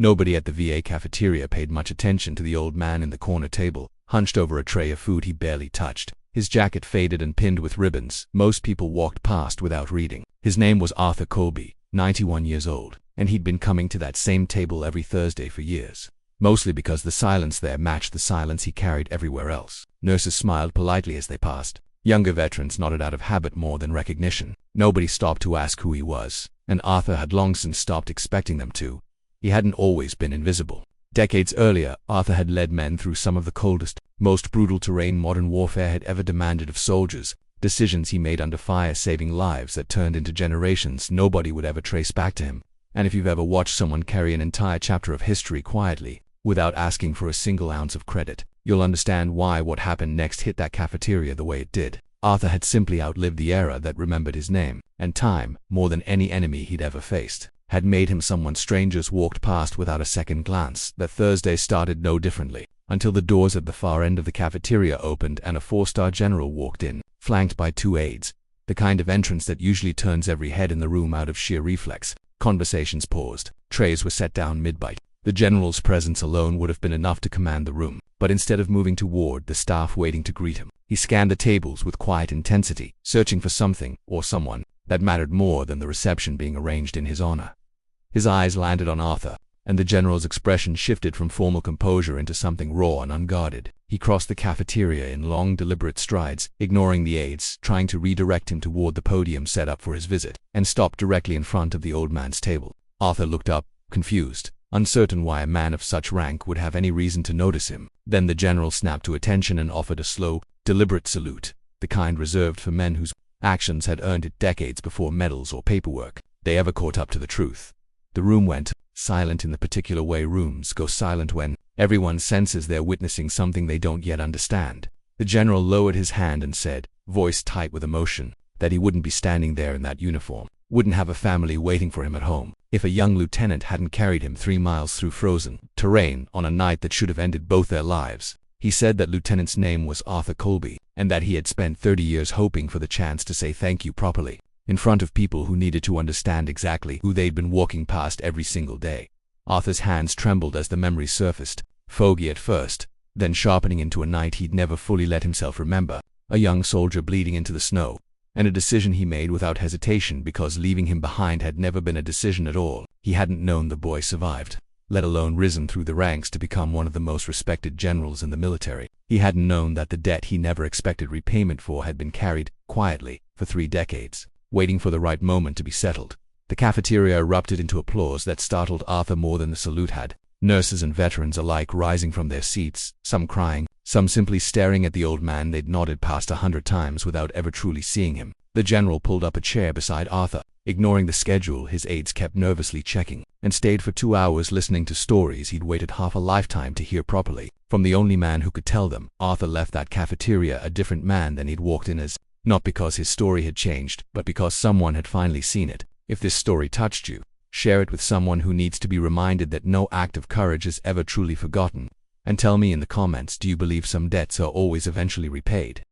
Nobody at the VA cafeteria paid much attention to the old man in the corner table, hunched over a tray of food he barely touched. His jacket faded and pinned with ribbons. Most people walked past without reading. His name was Arthur Colby, 91 years old, and he'd been coming to that same table every Thursday for years. Mostly because the silence there matched the silence he carried everywhere else. Nurses smiled politely as they passed. Younger veterans nodded out of habit more than recognition. Nobody stopped to ask who he was, and Arthur had long since stopped expecting them to. He hadn't always been invisible. Decades earlier, Arthur had led men through some of the coldest, most brutal terrain modern warfare had ever demanded of soldiers. Decisions he made under fire, saving lives that turned into generations nobody would ever trace back to him. And if you've ever watched someone carry an entire chapter of history quietly, without asking for a single ounce of credit, you'll understand why what happened next hit that cafeteria the way it did. Arthur had simply outlived the era that remembered his name, and time, more than any enemy he'd ever faced, had made him someone strangers walked past without a second glance. That Thursday started no differently, until the doors at the far end of the cafeteria opened and a four-star general walked in, flanked by two aides, the kind of entrance that usually turns every head in the room out of sheer reflex. Conversations paused. Trays were set down mid-bite. The general's presence alone would have been enough to command the room, but instead of moving toward the staff waiting to greet him, he scanned the tables with quiet intensity, searching for something, or someone, that mattered more than the reception being arranged in his honor. His eyes landed on Arthur, and the general's expression shifted from formal composure into something raw and unguarded. He crossed the cafeteria in long, deliberate strides, ignoring the aides, trying to redirect him toward the podium set up for his visit, and stopped directly in front of the old man's table. Arthur looked up, confused, uncertain why a man of such rank would have any reason to notice him. Then the general snapped to attention and offered a slow, deliberate salute, the kind reserved for men whose actions had earned it decades before medals or paperwork they ever caught up to the truth. The room went silent in the particular way rooms go silent when everyone senses they're witnessing something they don't yet understand. The general lowered his hand and said, voice tight with emotion, that he wouldn't be standing there in that uniform, wouldn't have a family waiting for him at home, if a young lieutenant hadn't carried him 3 miles through frozen terrain on a night that should have ended both their lives. He said that lieutenant's name was Arthur Colby, and that he had spent 30 years hoping for the chance to say thank you properly, in front of people who needed to understand exactly who they'd been walking past every single day. Arthur's hands trembled as the memory surfaced, foggy at first, then sharpening into a night he'd never fully let himself remember, a young soldier bleeding into the snow, and a decision he made without hesitation because leaving him behind had never been a decision at all. He hadn't known the boy survived, let alone risen through the ranks to become one of the most respected generals in the military. He hadn't known that the debt he never expected repayment for had been carried, quietly, for 3 decades, waiting for the right moment to be settled. The cafeteria erupted into applause that startled Arthur more than the salute had. Nurses and veterans alike rising from their seats, some crying, some simply staring at the old man they'd nodded past 100 times without ever truly seeing him. The general pulled up a chair beside Arthur, ignoring the schedule his aides kept nervously checking, and stayed for 2 hours listening to stories he'd waited half a lifetime to hear properly, from the only man who could tell them. Arthur left that cafeteria a different man than he'd walked in as, not because his story had changed, but because someone had finally seen it. If this story touched you, share it with someone who needs to be reminded that no act of courage is ever truly forgotten. And tell me in the comments, do you believe some debts are always eventually repaid?